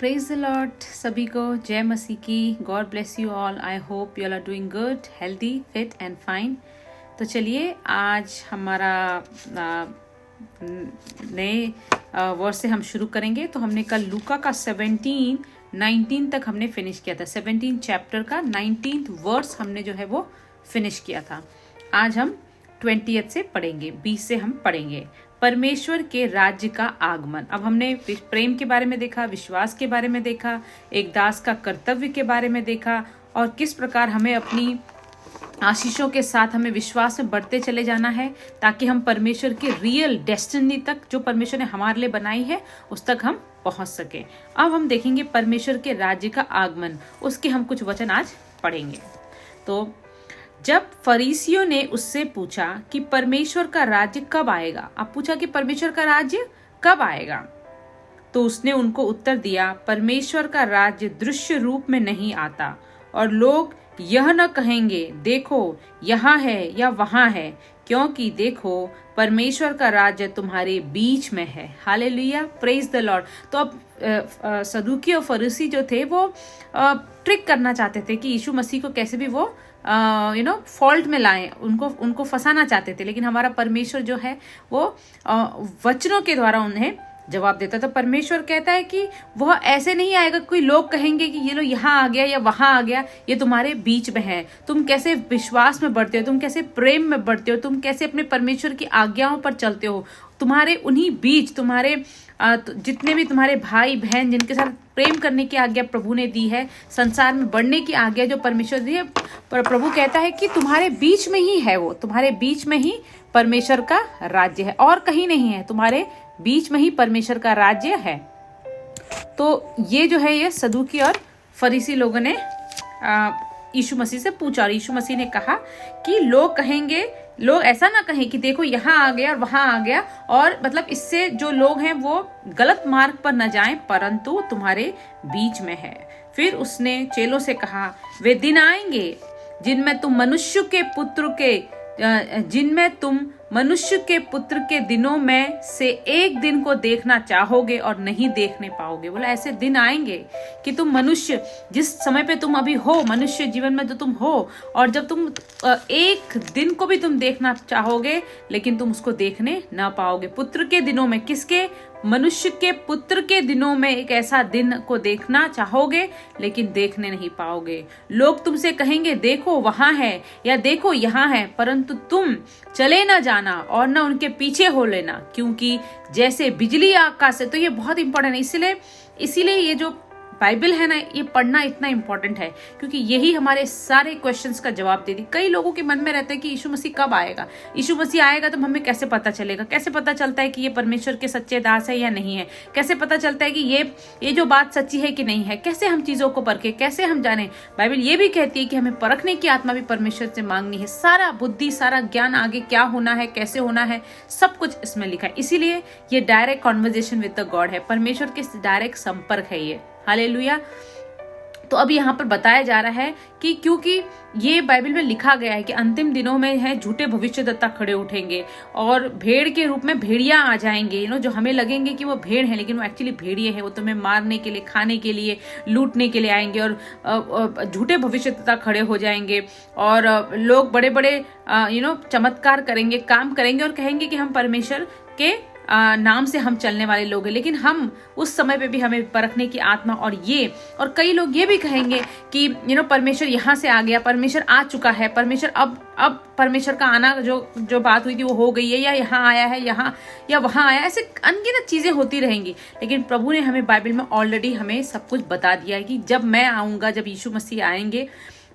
Praise the Lord. सभी को जय मसीह की। God bless you all. I hope you all are doing good, healthy, fit and fine. तो चलिए आज हमारा नए वर्ड से हम शुरू करेंगे। तो हमने कल लूका का 19 तक हमने फिनिश किया था। 17 चैप्टर का 19th वर्स हमने जो है वो फिनिश किया था। आज हम 20th से पढ़ेंगे, 20 से हम पढ़ेंगे परमेश्वर के राज्य का आगमन। अब हमने प्रेम के बारे में देखा, विश्वास के बारे में देखा, एक दास का कर्तव्य के बारे में देखा और किस प्रकार हमें अपनी आशीषों के साथ हमें विश्वास में बढ़ते चले जाना है ताकि हम परमेश्वर के रियल डेस्टिनी तक, जो परमेश्वर ने हमारे लिए बनाई है, उस तक हम पहुंच सके। अब हम देखेंगे परमेश्वर के राज्य का आगमन, उसके हम कुछ वचन आज पढ़ेंगे। तो जब फरीसियों ने उससे पूछा कि परमेश्वर का राज्य कब आएगा, अब पूछा कि परमेश्वर का राज्य कब आएगा, तो उसने उनको उत्तर दिया, परमेश्वर का राज्य दृश्य रूप में नहीं आता और लोग यह न कहेंगे देखो यहाँ है या वहां है, क्योंकि देखो परमेश्वर का राज्य तुम्हारे बीच में है। Hallelujah, praise the Lord. तो अब सदूकी और फरीसी जो थे वो ट्रिक करना चाहते थे कि यीशु मसीह को कैसे भी वो फॉल्ट में लाएं, उनको फंसाना चाहते थे। लेकिन हमारा परमेश्वर जो है वो वचनों के द्वारा उन्हें जवाब देता। तो परमेश्वर कहता है कि वह ऐसे नहीं आएगा, कोई लोग कहेंगे कि ये लो यहाँ आ गया या वहां आ गया, ये तुम्हारे बीच में है। तुम कैसे विश्वास में बढ़ते हो, तुम कैसे प्रेम में बढ़ते हो, तुम कैसे अपने परमेश्वर की आज्ञाओं पर चलते हो। तुम्हारे उन्हीं बीच, तुम्हारे जितने भी तुम्हारे भाई बहन जिनके साथ प्रेम करने की आज्ञा प्रभु ने दी है, संसार में बढ़ने की आज्ञा जो परमेश्वर दी है, प्रभु कहता है कि तुम्हारे बीच में ही है वो, तुम्हारे बीच में ही परमेश्वर का राज्य है और कहीं नहीं है, तुम्हारे बीच में ही परमेश्वर का राज्य है। तो ये जो है ये सदूकी और फरीसी लोगों ने यीशु मसीह से पूछा और यीशु मसीह ने कहा कि लोग कहेंगे, लोग ऐसा ना कहें कि देखो यहाँ आ गया और वहां आ गया, और मतलब इससे जो लोग हैं वो गलत मार्ग पर न जाएं, परंतु तुम्हारे बीच में है। फिर उसने चेलों से कहा, वे दिन आएंगे जिनमें तुम मनुष्य के पुत्र के दिनों में से एक दिन को देखना चाहोगे और नहीं देखने पाओगे। बोला ऐसे दिन आएंगे कि तुम मनुष्य, जिस समय पे तुम अभी हो, मनुष्य जीवन में जो तुम हो, और जब तुम एक दिन को भी तुम देखना चाहोगे लेकिन तुम उसको देखने ना पाओगे। पुत्र के दिनों में, किसके? मनुष्य के पुत्र के दिनों में एक ऐसा दिन को देखना चाहोगे लेकिन देखने नहीं पाओगे। लोग तुमसे कहेंगे देखो वहां है या देखो यहाँ है, परंतु तुम चले ना जाना और ना उनके पीछे हो लेना, क्योंकि जैसे बिजली आकाश से। तो ये बहुत इंपॉर्टेंट है, इसीलिए ये जो बाइबल है ना, ये पढ़ना इतना इंपॉर्टेंट है क्योंकि यही हमारे सारे क्वेश्चंस का जवाब देती। कई लोगों के मन में रहता है कि यीशु मसीह कब आएगा, यीशु मसीह आएगा तो हमें कैसे पता चलेगा, कैसे पता चलता है कि ये परमेश्वर के सच्चे दास है या नहीं है, कैसे पता चलता है कि ये जो बात सच्ची है कि नहीं है, कैसे हम चीजों को परखें, कैसे हम जाने। बाइबल ये भी कहती है कि हमें परखने की आत्मा भी परमेश्वर से मांगनी है। सारा बुद्धि, सारा ज्ञान, आगे क्या होना है, कैसे होना है, सब कुछ इसमें लिखा है। इसीलिए ये direct conversation with the God है, परमेश्वर के डायरेक्ट संपर्क है ये। हालेलुया। तो अब यहाँ पर बताया जा रहा है कि क्योंकि ये बाइबल में लिखा गया है कि अंतिम दिनों में है झूठे भविष्यद्वक्ता खड़े उठेंगे और भेड़ के रूप में भेड़िया आ जाएंगे, जो हमें लगेंगे कि वो भेड़ है लेकिन वो एक्चुअली भेड़िए हैं। वो तुम्हें मारने के लिए, खाने के लिए, लूटने के लिए आएंगे और झूठे भविष्यद्वक्ता खड़े हो जाएंगे और लोग बड़े बड़े चमत्कार करेंगे, काम करेंगे और कहेंगे कि हम परमेश्वर के नाम से हम चलने वाले लोग हैं। लेकिन हम उस समय पे भी हमें परखने की आत्मा और कई लोग ये भी कहेंगे कि परमेश्वर यहाँ से आ गया, परमेश्वर आ चुका है, परमेश्वर अब परमेश्वर का आना जो बात हुई थी वो हो गई है, या यहाँ आया है, यहाँ या वहां आया, ऐसे अनगिनत चीजें होती रहेंगी। लेकिन प्रभु ने हमें बाइबल में ऑलरेडी हमें सब कुछ बता दिया है कि जब मैं आऊंगा, जब यीशु मसीह आएंगे,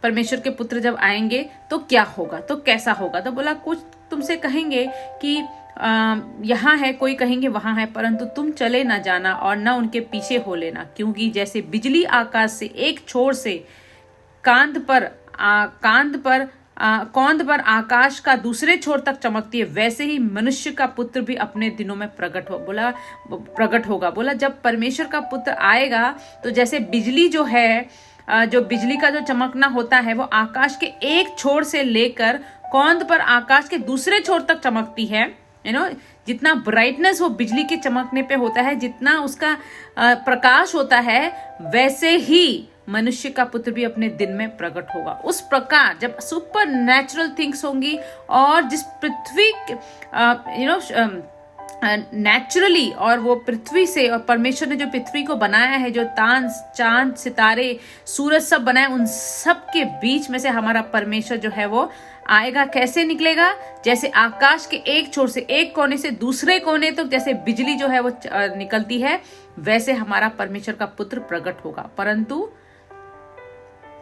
परमेश्वर के पुत्र जब आएंगे तो क्या होगा, तो कैसा होगा। तो बोला कुछ तुमसे कहेंगे कि यहाँ है, कोई कहेंगे वहां है, परंतु तुम चले ना जाना और ना उनके पीछे हो लेना, क्योंकि जैसे बिजली आकाश से एक छोर से कौंद पर आकाश का दूसरे छोर तक चमकती है, वैसे ही मनुष्य का पुत्र भी अपने दिनों में प्रकट होगा। बोला जब परमेश्वर का पुत्र आएगा तो जैसे बिजली जो है, जो बिजली का जो चमकना होता है वो आकाश के एक छोर से लेकर कौंद पर आकाश के दूसरे छोर तक चमकती है, जितना ब्राइटनेस वो बिजली के चमकने पे होता है, जितना उसका प्रकाश होता है, वैसे ही मनुष्य का पुत्र भी अपने दिन में प्रकट होगा। उस प्रकार जब सुपर नेचुरल थिंग्स होंगी और जिस पृथ्वी नेचुरली और वो पृथ्वी से, और परमेश्वर ने जो पृथ्वी को बनाया है, जो चांद सितारे सूरज सब बनाए, उन सब के बीच में से हमारा परमेश्वर जो है वो आएगा। कैसे निकलेगा? जैसे आकाश के एक छोर से, एक कोने से दूसरे कोने तक जैसे बिजली जो है वो निकलती है, वैसे हमारा परमेश्वर का पुत्र प्रकट होगा। परंतु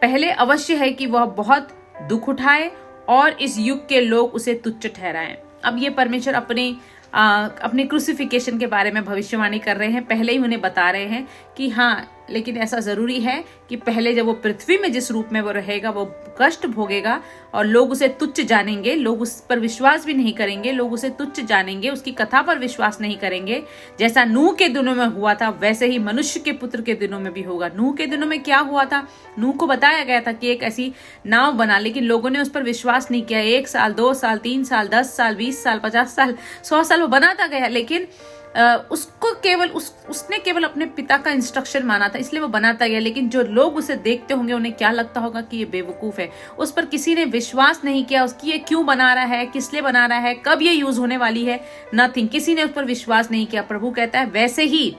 पहले अवश्य है कि वह बहुत दुख उठाए और इस युग के लोग उसे तुच्छ ठहराएं। अब ये परमेश्वर अपने क्रूसिफिकेशन के बारे में भविष्यवाणी कर रहे हैं, पहले ही उन्हें बता रहे हैं कि हाँ, लेकिन ऐसा जरूरी है कि पहले जब वो पृथ्वी में जिस रूप में वो रहेगा, वो कष्ट भोगेगा और लोग उसे तुच्छ जानेंगे, लोग उस पर विश्वास भी नहीं करेंगे, लोग उसे तुच्छ जानेंगे, उसकी कथा पर विश्वास नहीं करेंगे। जैसा नूह के दिनों में हुआ था, वैसे ही मनुष्य के पुत्र के दिनों में भी होगा। नूह के दिनों में क्या हुआ था? नूह को बताया गया था कि एक ऐसी नाव बना, लेकिन लोगों ने उस पर विश्वास नहीं किया। 1 साल, 2 साल, 3 साल, 10 साल, 20 साल, 50 साल, 100 साल वो बनाता गया, लेकिन उसने केवल अपने पिता का इंस्ट्रक्शन माना था, इसलिए वो बनाता गया। लेकिन जो लोग उसे देखते होंगे उन्हें क्या लगता होगा कि ये बेवकूफ है। उस पर किसी ने विश्वास नहीं किया, उसकी ये क्यों बना रहा है, किस लिए बना रहा है, कब ये यूज होने वाली है, नथिंग, किसी ने उस पर विश्वास नहीं किया। प्रभु कहता है वैसे ही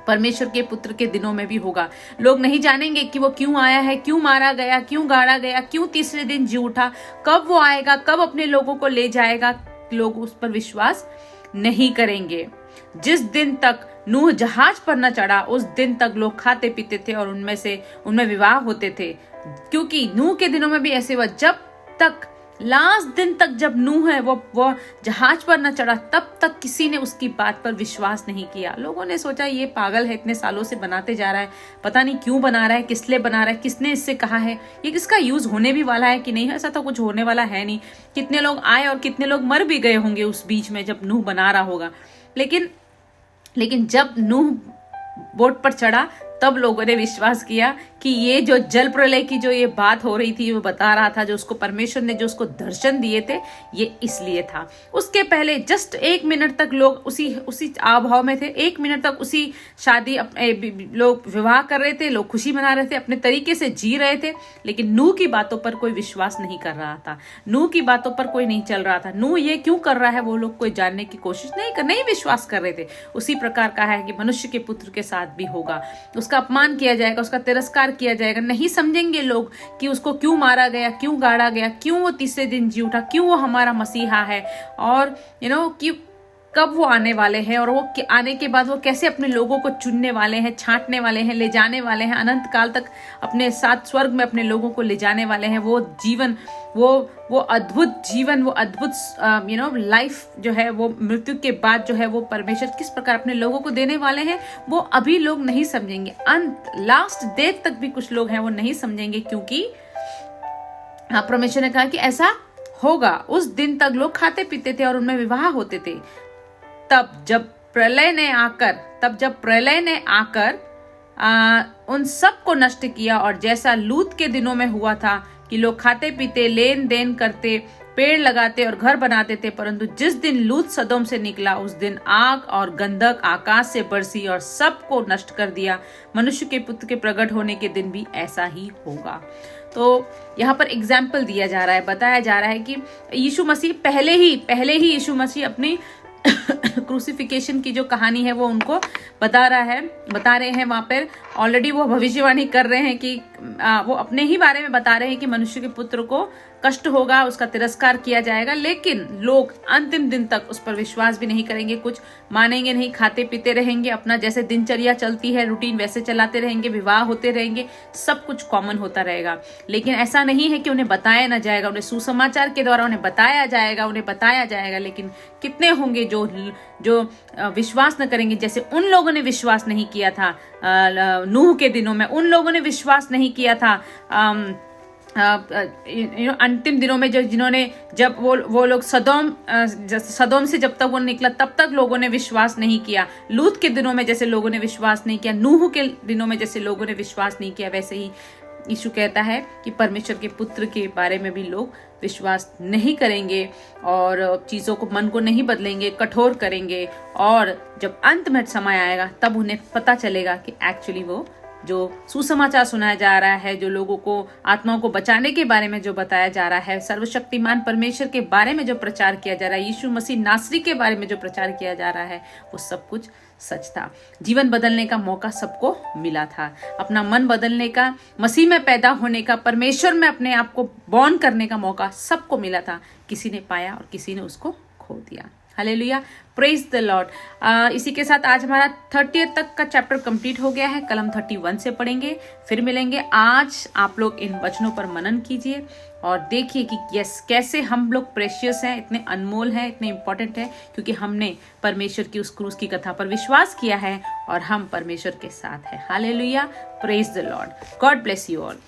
परमेश्वर के पुत्र के दिनों में भी होगा। लोग नहीं जानेंगे कि वो क्यों आया है, क्यों मारा गया, क्यों गाड़ा गया, क्यों तीसरे दिन जी उठा, कब वो आएगा, कब अपने लोगों को ले जाएगा। लोग उस पर विश्वास नहीं करेंगे। जिस दिन तक नूह जहाज पर न चढ़ा, उस दिन तक लोग खाते पीते थे और उनमें विवाह होते थे। क्योंकि नूह के दिनों में भी ऐसे हुआ, जब तक लास्ट दिन तक जब नूह है वो जहाज पर न चढ़ा, तब तक किसी ने उसकी बात पर विश्वास नहीं किया। लोगों ने सोचा ये पागल है, इतने सालों से बनाते जा रहा है, पता नहीं क्यों बना रहा है, किस लिए बना रहा है, किसने इससे कहा है, ये किसका यूज होने भी वाला है कि नहीं। ऐसा तो कुछ होने वाला है नहीं। कितने लोग आए और कितने लोग मर भी गए होंगे उस बीच में जब नूह बना रहा होगा। लेकिन जब नूह बोट पर चढ़ा, तब लोगों ने विश्वास किया कि ये जो जल प्रलय की जो ये बात हो रही थी, वो बता रहा था, जो उसको परमेश्वर ने जो उसको दर्शन दिए थे, ये इसलिए था। उसके पहले जस्ट 1 मिनट तक लोग उसी आभाव में थे। 1 मिनट तक उसी शादी लोग विवाह कर रहे थे, लोग खुशी मना रहे थे, अपने तरीके से जी रहे थे। लेकिन नूह की बातों पर कोई विश्वास नहीं कर रहा था, नूह की बातों पर कोई नहीं चल रहा था। नूह ये क्यों कर रहा है वो लोग कोई जानने की कोशिश नहीं विश्वास कर रहे थे। उसी प्रकार का है कि मनुष्य के पुत्र के साथ भी होगा। उसका अपमान किया जाएगा, उसका तिरस्कार किया जाएगा। नहीं समझेंगे लोग कि उसको क्यों मारा गया, क्यों गाड़ा गया, क्यों वो तीसरे दिन जी उठा, क्यों वो हमारा मसीहा है, और कि कब वो आने वाले हैं, और वो आने के बाद वो कैसे अपने लोगों को चुनने वाले हैं, छांटने वाले हैं, ले जाने वाले हैं, अनंत काल तक अपने साथ स्वर्ग में अपने लोगों को ले जाने वाले हैं। वो जीवन, वो अद्भुत जीवन, वो अद्भुत लाइफ जो है, वो मृत्यु के बाद जो है वो परमेश्वर किस प्रकार अपने लोगों को देने वाले हैं, वो अभी लोग नहीं समझेंगे। अंत लास्ट डेट तक भी कुछ लोग हैं वो नहीं समझेंगे, क्योंकि परमेश्वर ने कहा कि ऐसा होगा। उस दिन तक लोग खाते पीते थे और उनमें विवाह होते थे। तब जब प्रलय ने आकर उन सब को नष्ट किया, और जैसा लूत के दिनों में हुआ था कि लोग खाते पीते, लेन देन करते, पेड़ लगाते और घर बनाते थे, परंतु जिस दिन लूत सदोम से निकला, उस दिन आग और गंधक आकाश से बरसी और सबको नष्ट कर दिया। मनुष्य के पुत्र के प्रकट होने के दिन भी ऐसा ही होगा। तो यहाँ पर एग्जाम्पल दिया जा रहा है, बताया जा रहा है कि यीशु मसीह पहले ही यीशु मसीह अपनी क्रूसिफिकेशन की जो कहानी है वो उनको बता रहे हैं। वहां पर ऑलरेडी वो भविष्यवाणी कर रहे हैं कि वो अपने ही बारे में बता रहे हैं कि मनुष्य के पुत्र को कष्ट होगा, उसका तिरस्कार किया जाएगा। लेकिन लोग अंतिम दिन तक उस पर विश्वास भी नहीं करेंगे, कुछ मानेंगे नहीं, खाते पीते रहेंगे, अपना जैसे दिनचर्या चलती है रूटीन वैसे चलाते रहेंगे, विवाह होते रहेंगे, सब कुछ कॉमन होता रहेगा। लेकिन ऐसा नहीं है कि उन्हें बताया ना जाएगा, उन्हें सुसमाचार के द्वारा उन्हें बताया जाएगा। लेकिन कितने होंगे जो विश्वास न करेंगे, जैसे उन लोगों ने विश्वास नहीं किया था नूह के दिनों में, उन लोगों ने विश्वास नहीं किया था अंतिम दिनों में, जब वो लोग सदोम से जब तक वो निकला तब तक लोगों ने विश्वास नहीं किया। लूत के दिनों में जैसे लोगों ने विश्वास नहीं किया, नूह के दिनों में जैसे लोगों ने विश्वास नहीं किया, वैसे ही यीशु कहता है कि परमेश्वर के पुत्र के बारे में भी लोग विश्वास नहीं करेंगे और चीज़ों को, मन को नहीं बदलेंगे, कठोर करेंगे, और जब अंत में समय आएगा तब उन्हें पता चलेगा कि एक्चुअली वो जो सुसमाचार सुनाया जा रहा है, जो लोगों को, आत्माओं को बचाने के बारे में जो बताया जा रहा है, सर्वशक्तिमान परमेश्वर के बारे में जो प्रचार किया जा रहा है, यीशु मसीह नासरी के बारे में जो प्रचार किया जा रहा है, वो सब कुछ सच था। जीवन बदलने का मौका सबको मिला था, अपना मन बदलने का, मसीह में पैदा होने का, परमेश्वर में अपने आप को बॉर्न करने का मौका सबको मिला था। किसी ने पाया और किसी ने उसको खो दिया। Hallelujah, praise the Lord. इसी के साथ आज हमारा 30 तक का चैप्टर कंप्लीट हो गया है। कल हम 31 से पढ़ेंगे, फिर मिलेंगे। आज आप लोग इन वचनों पर मनन कीजिए और देखिए कि यस, कैसे हम लोग प्रेशियस हैं, इतने अनमोल हैं, इतने इंपॉर्टेंट हैं, क्योंकि हमने परमेश्वर की उस क्रूस की कथा पर विश्वास किया है और हम परमेश्वर के साथ हैं। Hallelujah, praise the Lord. God bless you all.